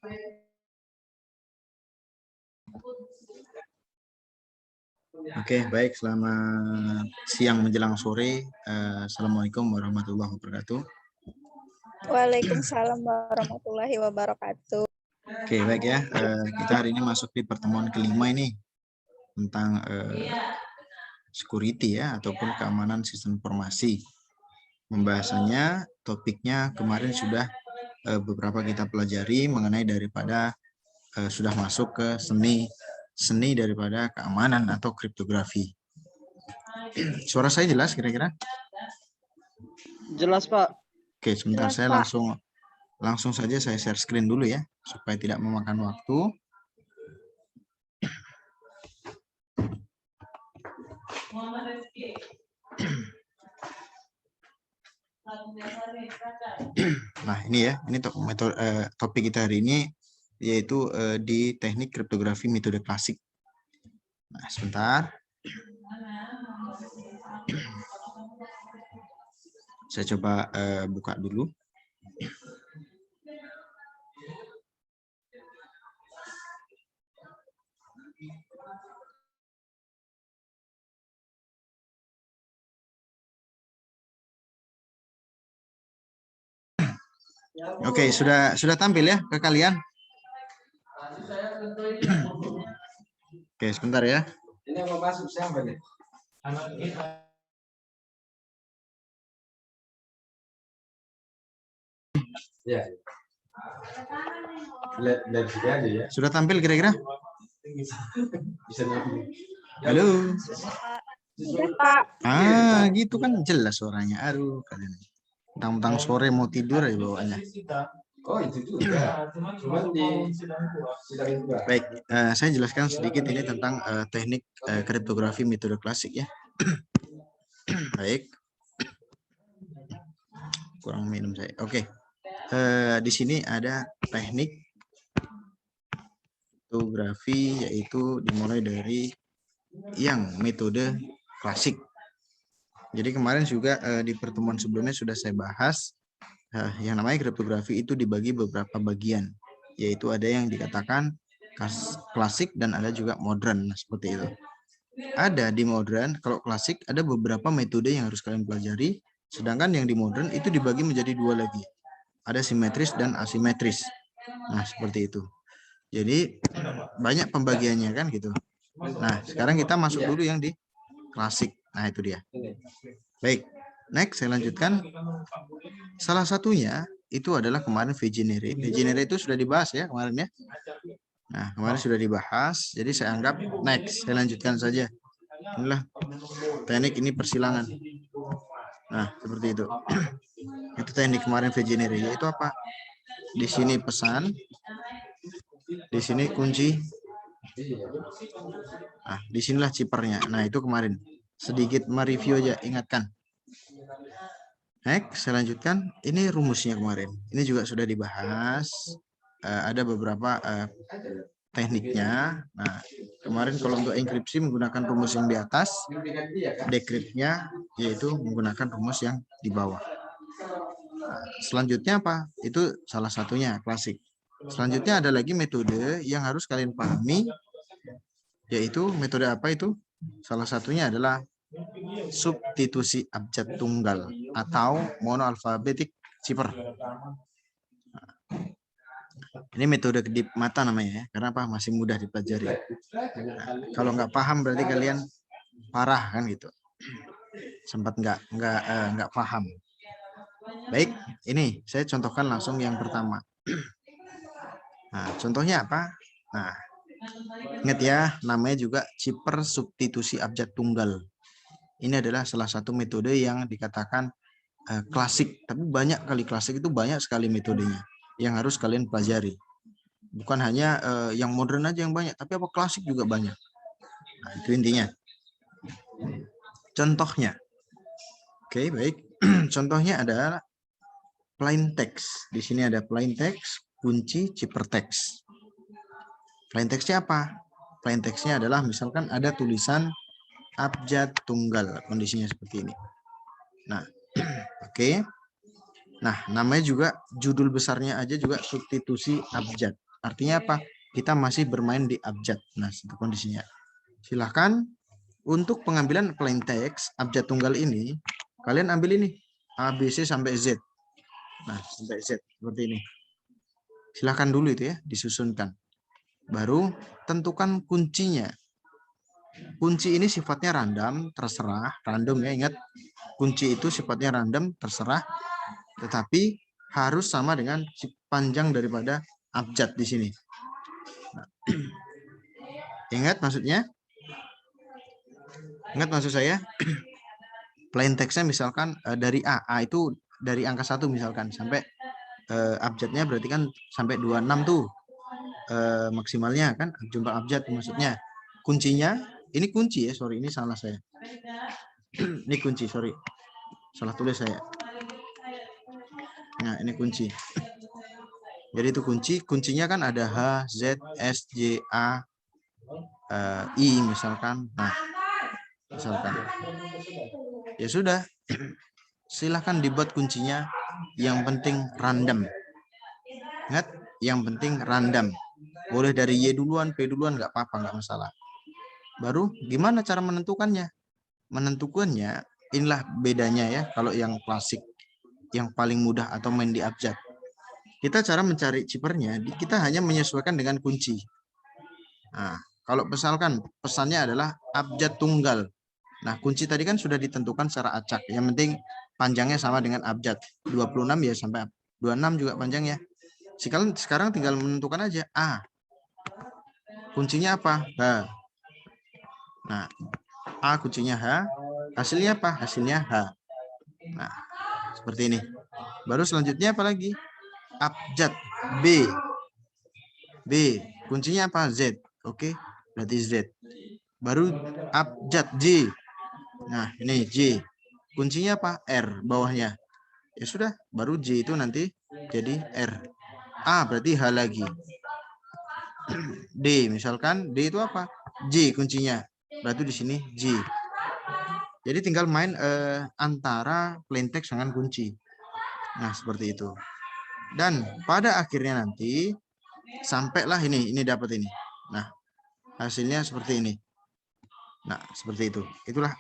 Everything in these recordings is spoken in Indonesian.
Oke, baik. Selamat siang menjelang sore. Assalamualaikum warahmatullahi wabarakatuh. Waalaikumsalam warahmatullahi wabarakatuh. Oke, baik ya. Kita hari ini masuk di pertemuan kelima ini tentang security ya, ataupun keamanan sistem informasi. Pembahasannya, topiknya kemarin sudah beberapa kita pelajari mengenai daripada sudah masuk ke seni daripada keamanan atau kriptografi. Suara saya jelas kira-kira? Jelas, Pak. Oke, sebentar Jelas, saya Pak. langsung saja saya share screen dulu ya, supaya tidak memakan waktu. Nah, ini ya, ini topik kita hari ini yaitu di teknik kriptografi metode klasik. Nah, sebentar. Saya coba buka dulu. Oke, sudah tampil ya ke kalian? Oke, sebentar ya. Ini mau masuk siapa nih? Ya. Lihat aja ya. Sudah tampil kira-kira? Bisa nampil. Halo. Sudah, Pak. Ah, gitu kan jelas suaranya. Aduh, kalian. Tentang sore mau tidur ya bawaannya. Oh, itu juga. Cuman di sidang itu, Pak. Baik, saya jelaskan sedikit ini tentang teknik kriptografi metode klasik ya. Baik. Kurang minum saya. Oke. Di sini ada teknik kriptografi, yaitu dimulai dari yang metode klasik. Jadi kemarin juga di pertemuan sebelumnya sudah saya bahas yang namanya kriptografi itu dibagi beberapa bagian, yaitu ada yang dikatakan klasik dan ada juga modern. Nah, seperti itu. Ada di modern, kalau klasik ada beberapa metode yang harus kalian pelajari, sedangkan yang di modern itu dibagi menjadi dua lagi. Ada simetris dan asimetris. Nah, seperti itu. Jadi banyak pembagiannya kan gitu. Nah, sekarang kita masuk dulu yang di klasik. Nah, itu dia. Baik, next saya lanjutkan. Salah satunya itu adalah kemarin V-Generate. V-Generate itu sudah dibahas ya kemarin ya. Nah, kemarin sudah dibahas. Jadi saya anggap next, saya lanjutkan saja. Inilah teknik ini persilangan. Nah, seperti itu. Itu teknik kemarin V-Generate, yaitu apa? Di sini pesan, di sini kunci. Nah, disinilah cipernya. Nah, itu kemarin. Sedikit mereview aja, ingatkan. Next, saya lanjutkan. Ini rumusnya kemarin. Ini juga sudah dibahas. Ada beberapa tekniknya. Nah, kemarin kalau untuk enkripsi menggunakan rumus yang di atas, dekriptnya yaitu menggunakan rumus yang di bawah. Nah, selanjutnya apa? Itu salah satunya klasik. Selanjutnya ada lagi metode yang harus kalian pahami, yaitu metode apa itu? Salah satunya adalah substitusi abjad tunggal atau monoalfabetik cipher. Ini metode kedip mata namanya ya, karena apa? Masih mudah dipelajari. Nah, kalau nggak paham berarti kalian parah kan gitu. Sempat nggak paham. Baik, ini saya contohkan langsung yang pertama. Nah, contohnya apa? Nah, ingat ya, namanya juga cipher substitusi abjad tunggal. Ini adalah salah satu metode yang dikatakan klasik, tapi banyak kali klasik itu banyak sekali metodenya yang harus kalian pelajari. Bukan hanya yang modern aja yang banyak, tapi apa klasik juga banyak. Nah, itu intinya. Contohnya. Oke, baik. Contohnya adalah plain text. Di sini ada plain text, kunci, ciphertext. Plain textnya apa? Plain textnya adalah misalkan ada tulisan abjad tunggal, kondisinya seperti ini. Nah, oke. Nah, namanya juga judul besarnya aja juga substitusi abjad. Artinya apa? Kita masih bermain di abjad. Nah, itu kondisinya. Silahkan untuk pengambilan plain text abjad tunggal ini, kalian ambil ini A, B, C sampai Z. Nah, sampai Z seperti ini. Silahkan dulu itu ya, disusunkan. Baru tentukan kuncinya. Kunci ini sifatnya random, terserah, random ya, ingat. Kunci itu sifatnya random, terserah, tetapi harus sama dengan panjang daripada abjad di sini. Nah, ingat maksudnya? Ingat maksud saya? Plain text-nya misalkan dari A itu dari angka 1 misalkan sampai abjadnya berarti kan sampai 26 tuh maksimalnya kan, jumlah abjad maksudnya. Kuncinya, ini kunci ya, sorry ini salah saya. Ini kunci, sorry. Salah tulis saya. Nah, ini kunci. Jadi itu kunci, kuncinya kan ada H, Z, S, J, A, I misalkan. Nah, misalkan. Ya sudah, silahkan dibuat kuncinya, yang penting random. Ingat, yang penting random. Boleh dari Y duluan, P duluan, nggak apa-apa, nggak masalah. Baru gimana cara menentukannya? Menentukannya, inilah bedanya ya, kalau yang klasik, yang paling mudah atau main di abjad. Kita cara mencari cipernya, kita hanya menyesuaikan dengan kunci. Nah, kalau misalkan pesannya adalah abjad tunggal. Nah, kunci tadi kan sudah ditentukan secara acak. Yang penting panjangnya sama dengan abjad. 26 ya sampai 26 juga panjangnya. Sekarang tinggal menentukan aja A. Kuncinya apa? H. Nah, A kuncinya H. Hasilnya apa? Hasilnya H. Nah, seperti ini. Baru selanjutnya apa lagi? Abjad B. B. Kuncinya apa? Z. Oke, berarti Z. Baru abjad J. Nah, ini J. Kuncinya apa? R bawahnya. Ya sudah, baru J itu nanti jadi R. A berarti H lagi. D misalkan, D itu apa? J kuncinya. Berarti di sini J. Jadi tinggal main antara plain text dengan kunci. Nah, seperti itu. Dan pada akhirnya nanti sampailah ini dapat ini. Nah, hasilnya seperti ini. Nah, seperti itu. Itulah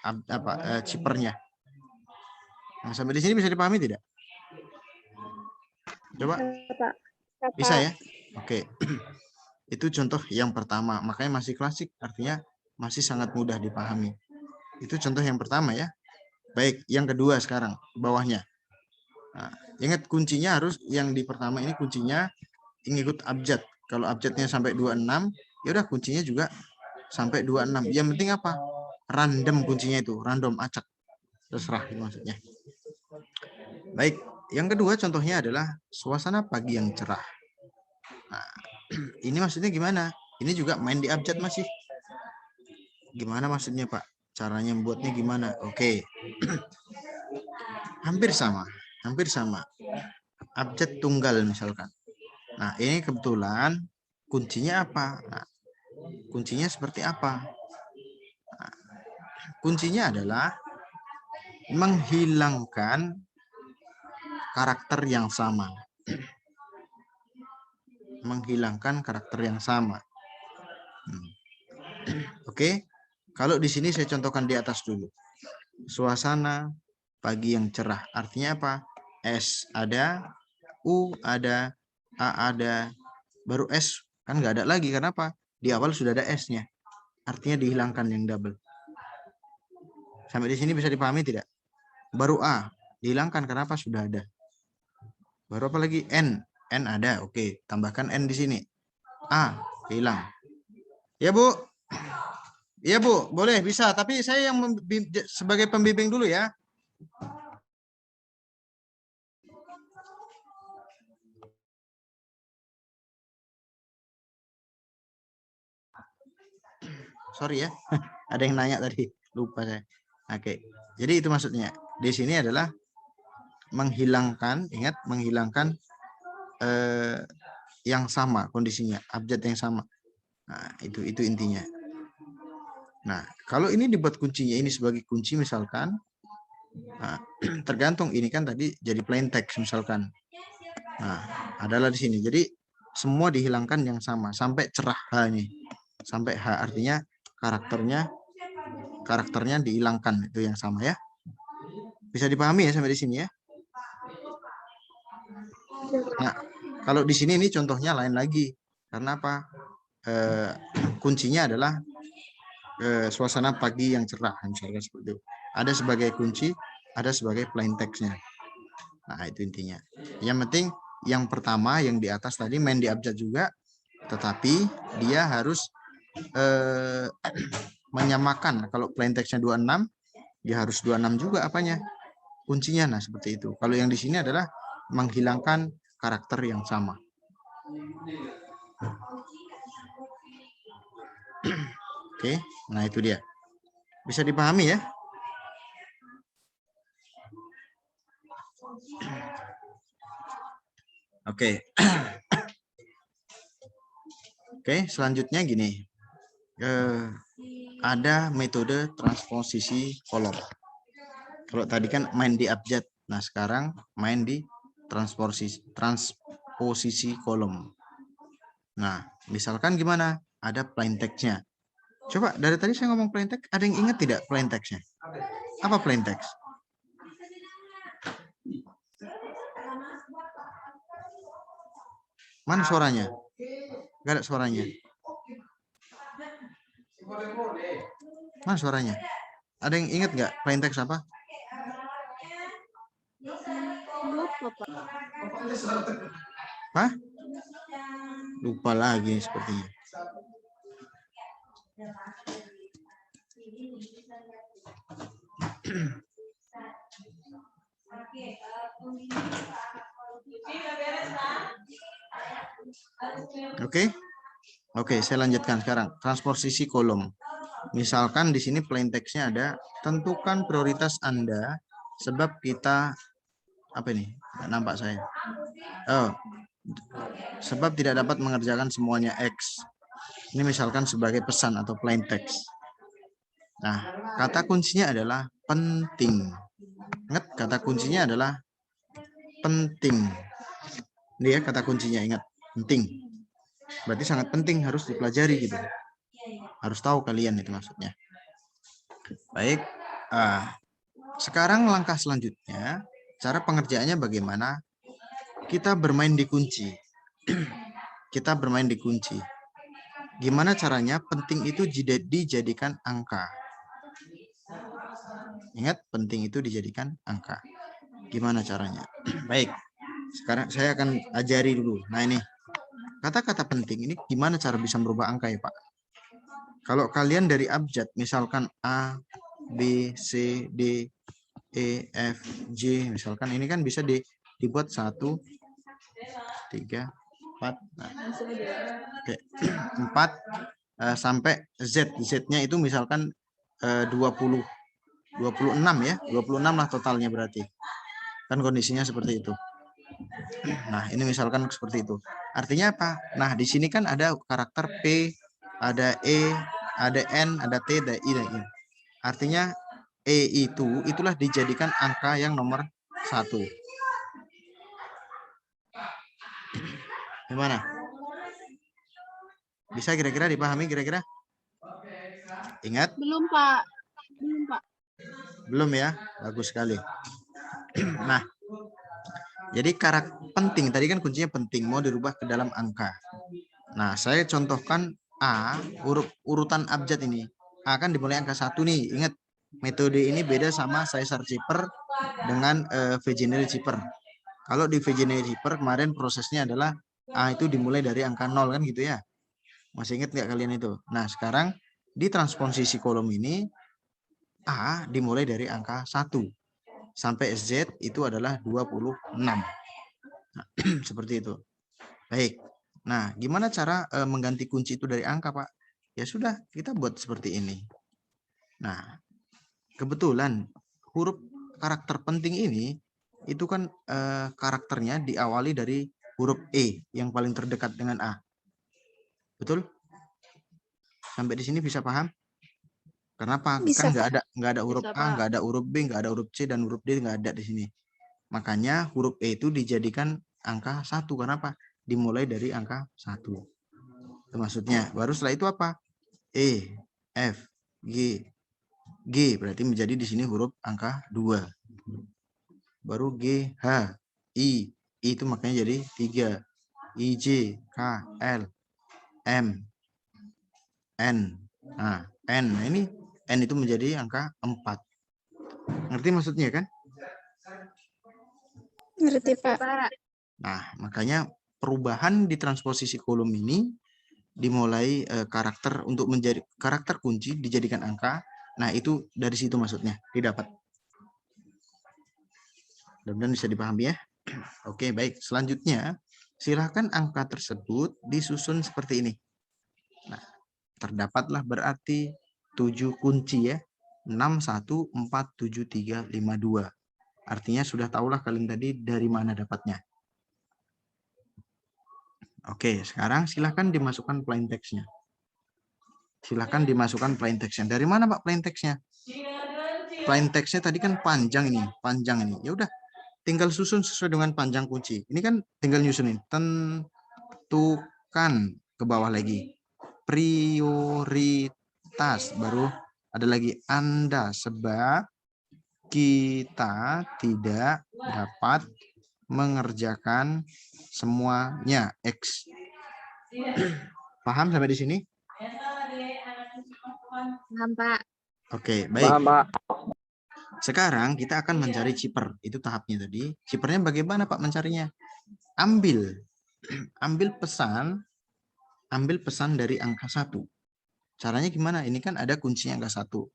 cipernya. Nah, sampai di sini bisa dipahami tidak? Coba. Bisa ya? Oke. Itu contoh yang pertama. Makanya masih klasik, artinya masih sangat mudah dipahami. Itu contoh yang pertama ya. Baik, yang kedua sekarang, bawahnya. Nah, ingat kuncinya harus yang di pertama ini kuncinya ngikut abjad. Kalau abjadnya sampai 26, ya udah kuncinya juga sampai 26. Yang penting apa? Random kuncinya itu, random, acak. Terserah maksudnya. Baik, yang kedua contohnya adalah suasana pagi yang cerah. Nah, ini maksudnya gimana? Ini juga main di abjad masih. Gimana maksudnya, Pak? Caranya membuatnya gimana? Oke. Hampir sama. Hampir sama. Abjad tunggal misalkan. Nah, ini kebetulan kuncinya apa? Nah, kuncinya seperti apa? Nah, kuncinya adalah menghilangkan karakter yang sama. Menghilangkan karakter yang sama. Oke. Kalau di sini saya contohkan di atas dulu. Suasana pagi yang cerah. Artinya apa? S ada, U ada, A ada, baru S kan nggak ada lagi. Kenapa? Di awal sudah ada S-nya. Artinya dihilangkan yang double. Sampai di sini bisa dipahami tidak? Baru A dihilangkan. Kenapa? Sudah ada. Baru apa lagi? N. N ada. Oke, tambahkan N di sini. A hilang. Ya, Bu. Iya, Bu. Boleh, bisa. Tapi saya yang sebagai pembimbing dulu ya. Sorry ya, ada yang nanya tadi, lupa saya. Oke, jadi itu maksudnya. Di sini adalah menghilangkan, ingat menghilangkan yang sama kondisinya, abjad yang sama. Nah, itu intinya. Nah, kalau ini dibuat kuncinya ini sebagai kunci misalkan, nah, tergantung ini kan tadi jadi plain text misalkan. Nah, adalah di sini. Jadi semua dihilangkan yang sama sampai cerah H nih. Sampai H artinya karakternya dihilangkan, itu yang sama ya. Bisa dipahami ya sampai di sini ya. Nah, kalau di sini ini contohnya lain lagi. Karena apa? Kuncinya adalah suasana pagi yang cerah, misalnya seperti itu. Ada sebagai kunci, ada sebagai plain text-nya. Nah, itu intinya. Yang penting yang pertama yang di atas tadi main di abjad juga, tetapi dia harus menyamakan. Kalau plain text-nya 26, dia harus 26 juga apanya? Kuncinya. Nah, seperti itu. Kalau yang di sini adalah menghilangkan karakter yang sama. Oke, nah itu dia. Bisa dipahami ya? Oke. Oke, selanjutnya gini. Ada metode transposisi kolom. Kalau tadi kan main di abjad. Nah, sekarang main di transposisi kolom. Nah, misalkan gimana? Ada plain text-nya. Coba dari tadi saya ngomong plain text, ada yang ingat tidak plain text-nya? Apa plain text? Mana suaranya? Gak ada suaranya. Mana suaranya? Ada yang ingat nggak plain text apa? Lupa, Pak. Hah? Lupa lagi sepertinya. Oke, saya lanjutkan sekarang. Transposisi kolom. Misalkan di sini plain text-nya ada, tentukan prioritas Anda sebab kita apa ini? Nggak nampak saya. Oh, sebab tidak dapat mengerjakan semuanya X. Ini misalkan sebagai pesan atau plain text. Nah, kata kuncinya adalah penting. Ingat, kata kuncinya adalah penting. Ini ya kata kuncinya, ingat, penting. Berarti sangat penting, harus dipelajari gitu. Harus tahu kalian itu maksudnya. Baik, sekarang langkah selanjutnya, cara pengerjaannya bagaimana? Kita bermain di kunci. Kita bermain di kunci. Gimana caranya? Penting itu dijadikan angka. Ingat, penting itu dijadikan angka. Gimana caranya? Baik, sekarang saya akan ajari dulu. Nah ini, kata-kata penting ini gimana cara bisa merubah angka ya Pak? Kalau kalian dari abjad, misalkan A, B, C, D, E, F, J, misalkan ini kan bisa dibuat 1, 3, 4, nah, oke, 4 sampai Z. Z-nya itu misalkan 26 ya, 26 lah totalnya berarti. Kan kondisinya seperti itu. Nah, ini misalkan seperti itu. Artinya apa? Nah, di sini kan ada karakter P, ada E, ada N, ada T, ada I, dan I. Artinya E itulah dijadikan angka yang nomor 1. Gimana? Bisa kira-kira dipahami kira-kira? Ingat? Belum, Pak. Belum, Pak. Belum ya? Bagus sekali. Nah, jadi karakter penting, tadi kan kuncinya penting, mau dirubah ke dalam angka. Nah, saya contohkan A, urutan abjad ini. A kan dimulai angka 1 nih. Ingat, metode ini beda sama Caesar Zipper dengan Wegener Zipper. Kalau di Wegener Zipper kemarin prosesnya adalah A itu dimulai dari angka 0 kan gitu ya. Masih ingat nggak kalian itu? Nah, sekarang di transposisi kolom ini A dimulai dari angka 1 sampai Z itu adalah 26. Nah, seperti itu. Baik. Nah, gimana cara mengganti kunci itu dari angka, Pak? Ya sudah, kita buat seperti ini. Nah, kebetulan huruf karakter penting ini itu kan karakternya diawali dari huruf E yang paling terdekat dengan A. Betul? Sampai di sini bisa paham? Kenapa? Bisa, Kan nggak ada huruf Bisa, A, Pak. nggak ada huruf B, nggak ada huruf C, dan huruf D nggak ada di sini. Makanya huruf E itu dijadikan angka 1. Kenapa? dimulai dari angka 1. Itu maksudnya. Baru setelah itu apa? E, F, G. G berarti menjadi di sini huruf angka 2. Baru G, H, I. I itu makanya jadi 3. I, J, K, L, M, N. Nah, N. Nah, ini N itu menjadi angka 4. Ngerti maksudnya kan? Ngerti, Pak. Nah, makanya perubahan di transposisi kolom ini dimulai karakter untuk menjadi karakter kunci dijadikan angka. Nah, itu dari situ maksudnya didapat. Mudah-mudahan bisa dipahami ya. Oke, baik. Selanjutnya, silakan angka tersebut disusun seperti ini. Nah, terdapatlah berarti 7 kunci ya. 6, 1, 4, 7, 3, 5, 2. Artinya sudah tahulah kalian tadi dari mana dapatnya. Oke, sekarang silakan dimasukkan plain text-nya. Silakan dimasukkan plain text-nya. Dari mana Pak plain text-nya? Plain text-nya tadi kan panjang ini, panjang ini. Ya udah, tinggal susun sesuai dengan panjang kunci. Ini kan tinggal nyusunin. Tentukan ke bawah lagi. Prioritas. Baru ada lagi Anda sebab kita tidak dapat mengerjakan semuanya. X. Paham sampai di sini? Paham, Pak. Oke, baik. Paham, Pak. Sekarang kita akan mencari ciper. Itu tahapnya tadi. Cipernya bagaimana Pak mencarinya? Ambil pesan dari angka 1. Caranya gimana? Ini kan ada kuncinya angka 1.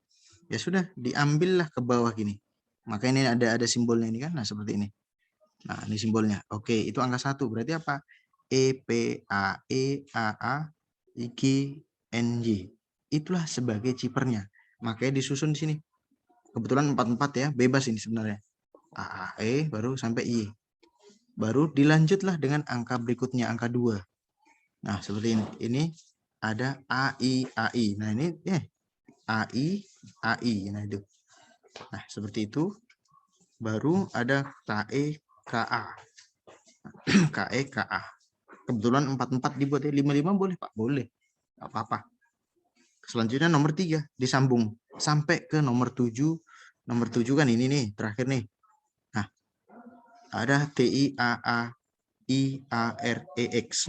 Ya sudah, diambillah ke bawah gini. Maka ini ada simbolnya ini kan. Nah, seperti ini. Nah, ini simbolnya. Oke, itu angka 1. Berarti apa? E, P, A, E, A, A, I, G, N, J. Itulah sebagai cipernya. Makanya disusun di sini. Kebetulan 44 ya, bebas ini sebenarnya. A, E, baru sampai I. Baru dilanjutlah dengan angka berikutnya, angka 2. Nah, seperti ini. Ini ada AI, AI. Nah, ini AI, AI. Nah, itu. Nah, seperti itu. Baru ada KE, KA. KE, KA. Kebetulan 44 dibuat ya. 55 boleh, Pak? Boleh. Nggak apa-apa. Selanjutnya nomor 3 disambung sampai ke nomor 7. Nomor 7 kan ini nih, terakhir nih. Nah, ada TIAAIAREX.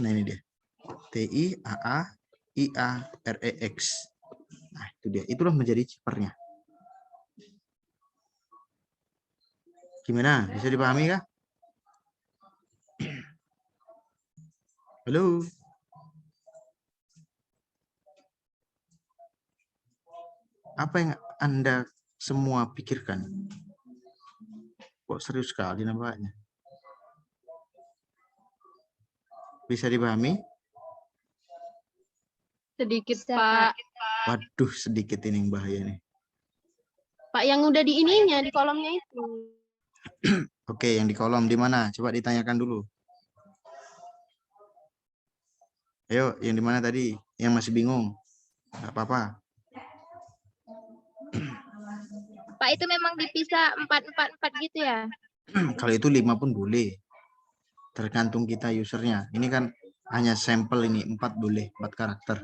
Nah, ini dia. TIAAIAREX. Nah, itu dia. Itulah menjadi cipernya. Gimana? Bisa dipahami kah? Halo? Apa yang Anda semua pikirkan? Kok serius sekali nampaknya? Bisa dipahami? Sedikit, Pak. Waduh, sedikit ini yang bahaya nih. Pak, yang udah di ininya, di kolomnya itu. Oke, yang di kolom di mana? Coba ditanyakan dulu. Ayo, yang di mana tadi? Yang masih bingung? Nggak apa-apa. Pak, itu memang dipisah 4-4-4 gitu ya? Kalau itu 5 pun boleh. Tergantung kita usernya. Ini kan hanya sampel ini, 4 boleh, 4 karakter.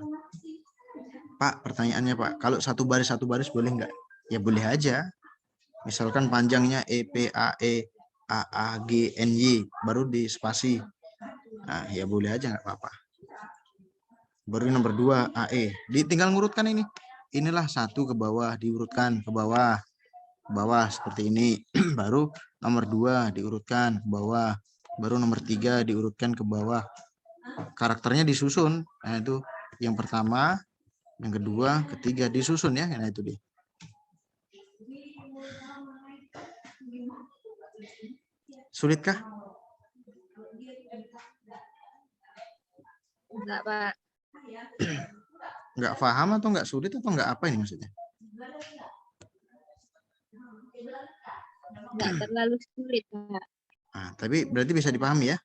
Pak, pertanyaannya Pak, kalau satu baris boleh nggak? Ya boleh aja. Misalkan panjangnya E, P, A, E, A, A, G, N, Y, baru di spasi. Nah, ya boleh aja nggak apa-apa. Baru nomor 2, A, E. Tinggal ngurutkan ini. Inilah 1 ke bawah, diurutkan ke bawah. Ke bawah seperti ini. Baru nomor 2 diurutkan ke bawah. Baru nomor 3 diurutkan ke bawah. Karakternya disusun. Nah, itu yang pertama, yang kedua, ketiga disusun ya. Nah, itu dia. Sulitkah? Enggak, Pak. Nggak paham atau nggak sulit atau nggak apa ini maksudnya? Enggak terlalu sulit, Pak. Nah, tapi berarti bisa dipahami ya?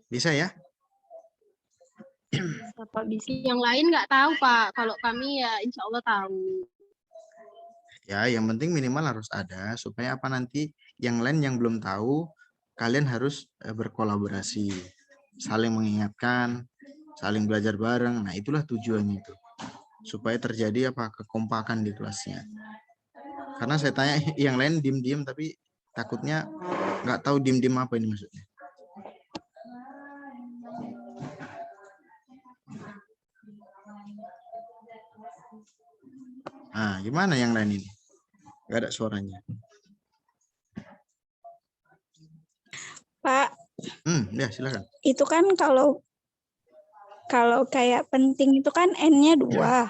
Bisa ya? Pak, bisa. Yang lain nggak tahu, Pak. Kalau kami ya insya Allah tahu. Ya, yang penting minimal harus ada supaya apa nanti Yang lain yang belum tahu, kalian harus berkolaborasi, saling mengingatkan, saling belajar bareng. Nah, itulah tujuannya itu. Supaya terjadi kekompakan di kelasnya. Karena saya tanya yang lain diem-diem, tapi takutnya nggak tahu diem-diem apa ini maksudnya. Nah, gimana yang lain ini? Nggak ada suaranya. Pak, Ya silakan. itu kan kalau kayak penting itu kan N-nya 2.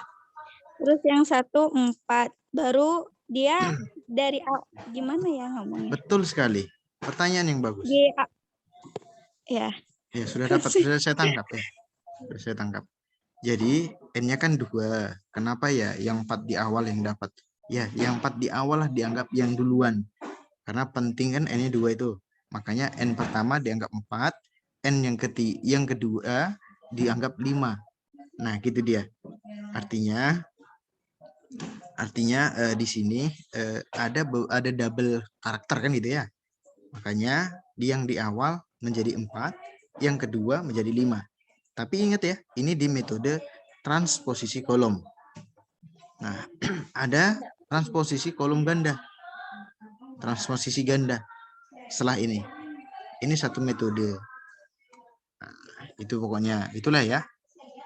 Terus yang satu 4. Baru dia dari gimana ya ngomongnya? Betul sekali. Pertanyaan yang bagus. Ya. Ya, sudah dapat, sudah saya tangkap ya. Sudah saya tangkap. Jadi N-nya kan 2. Kenapa ya yang 4 di awal yang dapat? Ya, yang 4 di awal lah dianggap yang duluan. Karena penting kan N-nya 2 itu. Makanya N pertama dianggap 4, N yang kedua dianggap 5. Nah, gitu dia. Artinya di sini ada double karakter kan gitu ya. Makanya yang di awal menjadi 4, yang kedua menjadi 5. Tapi ingat ya, ini di metode transposisi kolom. Nah, ada transposisi kolom ganda. Transposisi ganda setelah ini. Ini satu metode. Nah, itu pokoknya, itulah ya.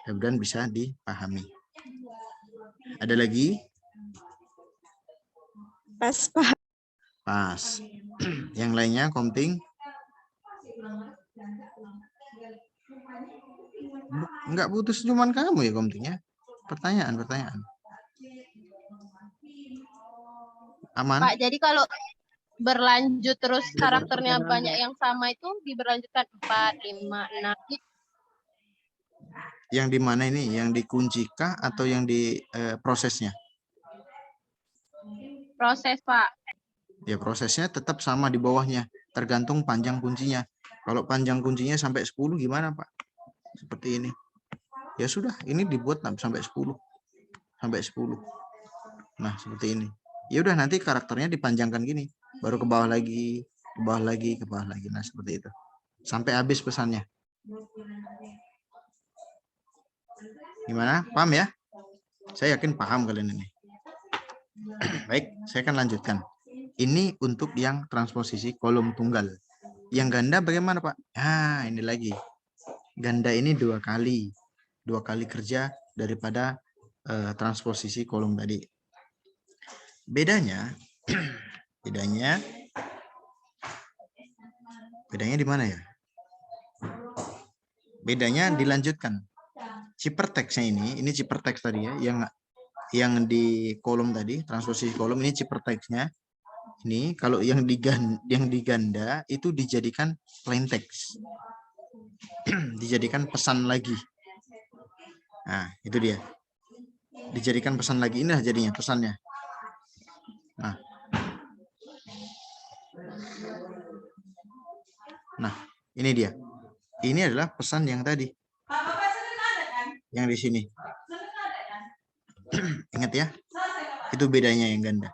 Mudah-mudahan bisa dipahami. Ada lagi? Pas, Pak. Pas. Yang lainnya, Komting? Enggak putus cuman kamu ya, Komting ya? Pertanyaan. Aman? Pak, jadi kalau berlanjut terus karakternya banyak yang sama itu diberlanjutkan 4, 5, 6. Yang di mana ini? Yang dikunci kah atau yang di prosesnya? Proses, Pak. Ya, prosesnya tetap sama di bawahnya, tergantung panjang kuncinya. Kalau panjang kuncinya sampai 10 gimana, Pak? Seperti ini. Ya sudah, ini dibuat sampai 10. Sampai 10. Nah, seperti ini. Ya udah, nanti karakternya dipanjangkan gini, baru ke bawah lagi, ke bawah lagi, ke bawah lagi. Nah, seperti itu. Sampai habis pesannya. Gimana? Paham ya? Saya yakin paham kalian ini. Baik, saya akan lanjutkan. Ini untuk yang transposisi kolom tunggal. Yang ganda bagaimana, Pak? Nah, ini lagi. Ganda ini 2 kali. 2 kali kerja daripada transposisi kolom tadi. Bedanya di mana ya? Bedanya dilanjutkan. Ciperteksnya ini ciperteks tadi ya, yang di kolom tadi, transposisi kolom ini ciperteksnya. Ini kalau yang diganda itu dijadikan plain text. Dijadikan pesan lagi. Nah, itu dia. Dijadikan pesan lagi, inilah jadinya pesannya. Nah, ini dia. Ini adalah pesan yang tadi. Yang di sini. Ingat ya. Itu bedanya yang ganda.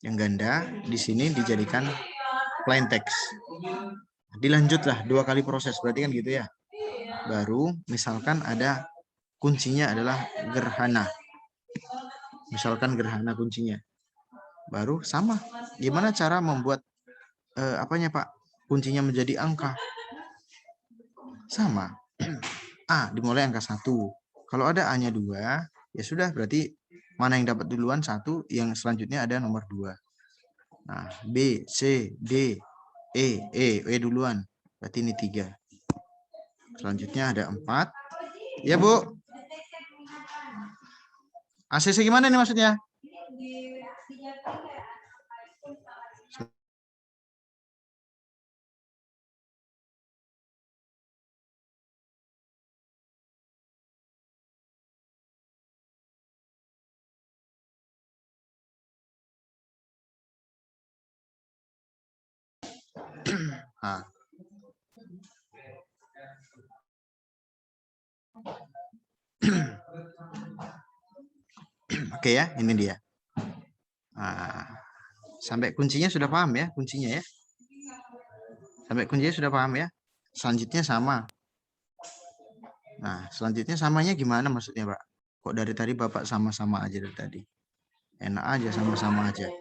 Yang ganda di sini dijadikan plain text. Dilanjutlah 2 kali proses, berarti kan gitu ya. Baru misalkan ada kuncinya adalah gerhana. Misalkan gerhana kuncinya. Baru sama. Gimana cara membuat Pak? Kuncinya menjadi angka. Sama. A dimulai angka 1. Kalau ada A-nya 2, ya sudah berarti mana yang dapat duluan 1, yang selanjutnya ada nomor 2. Nah, B, C, D, E duluan. Berarti ini 3. Selanjutnya ada 4. Ya, Bu. ACC gimana nih maksudnya? Nah. Oke ya, ini dia. Nah, Sampai kuncinya sudah paham ya, kuncinya ya. Sampai kuncinya sudah paham ya. Selanjutnya sama. Nah, selanjutnya samanya gimana maksudnya, Pak? Kok dari tadi Bapak sama-sama aja dari tadi? Enak aja, sama-sama aja.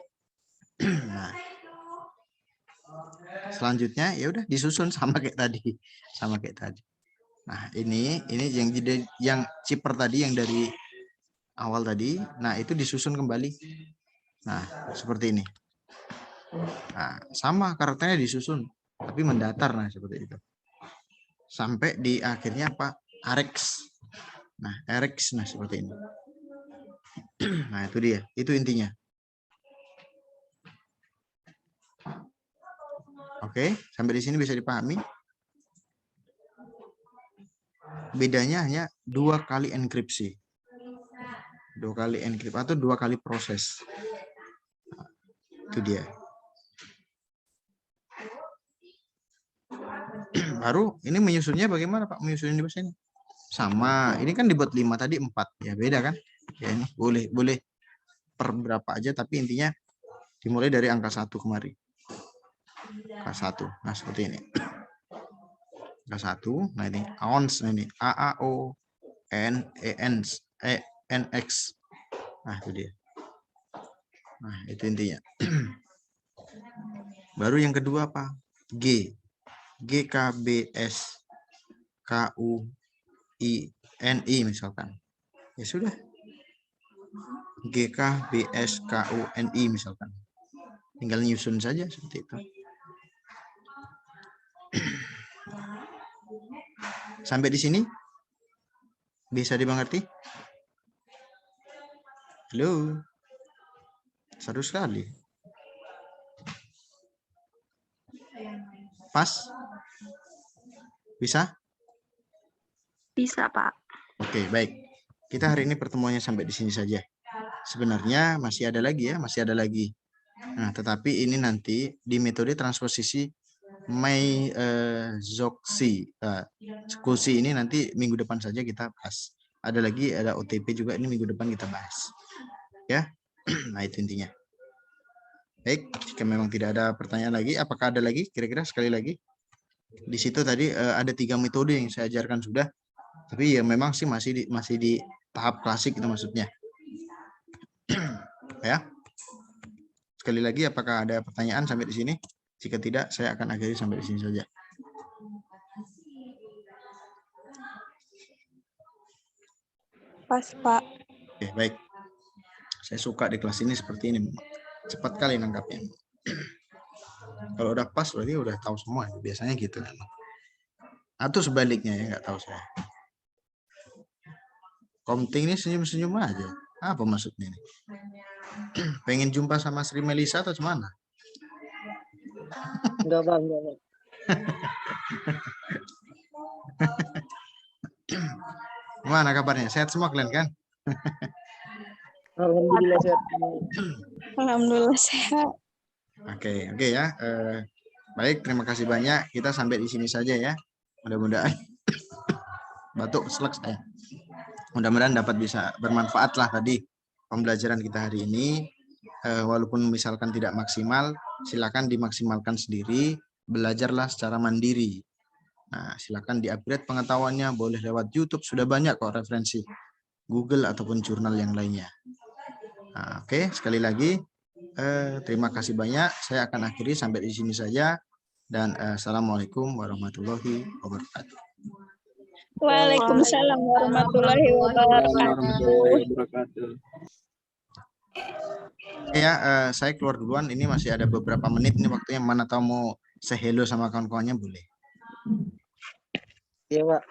Nah, selanjutnya ya udah disusun sama kayak tadi. Sama kayak tadi. Nah, ini yang chipper tadi yang dari awal tadi. Nah, itu disusun kembali. Nah, seperti ini. Nah, sama karakternya disusun, tapi mendatar, nah seperti itu. Sampai di akhirnya apa? Arex. Nah, Arex, nah seperti ini. Nah, itu dia, itu intinya. Oke, sampai di sini bisa dipahami. Bedanya hanya 2 kali enkripsi. 2 kali enkripsi atau 2 kali proses. Nah, itu dia. Baru ini menyusunnya bagaimana Pak? Menyusunnya di sini sama. Ini kan dibuat 5 tadi 4 ya, beda kan? Ya ini boleh per berapa aja, tapi intinya dimulai dari angka 1 kemari. Angka 1. Nah, seperti ini. Angka 1. Nah, ini ounce, nah ini AAO NX. Nah, itu dia. Nah, itu intinya. Baru yang kedua apa? G. GKBS KUINI misalkan. Ya sudah. GKBS KUNI misalkan. Tinggal nyusun saja seperti itu. Sampai di sini bisa dimengerti? Halo. Seru sekali. Pas? Bisa? Bisa, Pak. Oke, baik. Kita hari ini pertemuannya sampai di sini saja. Sebenarnya masih ada lagi ya, masih ada lagi. Nah, tetapi ini nanti di metode transposisi Zoxi. Kulsi ini nanti minggu depan saja kita bahas. Ada lagi, ada OTP juga, ini minggu depan kita bahas. Ya, nah itu intinya. Baik, jika memang tidak ada pertanyaan lagi, apakah ada lagi? Kira-kira sekali lagi. Di situ tadi ada 3 metode yang saya ajarkan sudah. Tapi ya memang sih masih di tahap klasik itu maksudnya. Ya. Sekali lagi, apakah ada pertanyaan sampai di sini? Jika tidak, saya akan akhiri sampai di sini saja. Pas, Pak. Oke, baik. Saya suka di kelas ini seperti ini. Cepat kali nangkapnya. Kalau udah pas berarti udah tahu semua. Biasanya gitu. Atau sebaliknya ya, nggak tahu saya. Komting ini senyum-senyum aja. Apa maksudnya ini? Pengen jumpa sama Sri Melisa atau gimana? Enggak, Bang, enggak, Bang. Gimana kabarnya? Sehat semua kalian kan? Alhamdulillah sehat. Alhamdulillah sehat. Oke ya. Baik, terima kasih banyak. Kita sampai di sini saja ya. Mudah-mudahan batuk selek saya. Mudah-mudahan dapat bisa bermanfaat lah tadi pembelajaran kita hari ini. Walaupun misalkan tidak maksimal, silakan dimaksimalkan sendiri. Belajarlah secara mandiri. Nah, silakan di-upgrade pengetahuannya. Boleh lewat YouTube. Sudah banyak kok referensi Google ataupun jurnal yang lainnya. Nah, oke, sekali lagi terima kasih banyak. Saya akan akhiri sampai di sini saja. Dan assalamualaikum warahmatullahi wabarakatuh. Waalaikumsalam warahmatullahi wabarakatuh. Ya, saya keluar duluan. Ini masih ada beberapa menit nih waktunya. Mana tahu mau say hello sama kawan-kawannya boleh. Iya, Pak.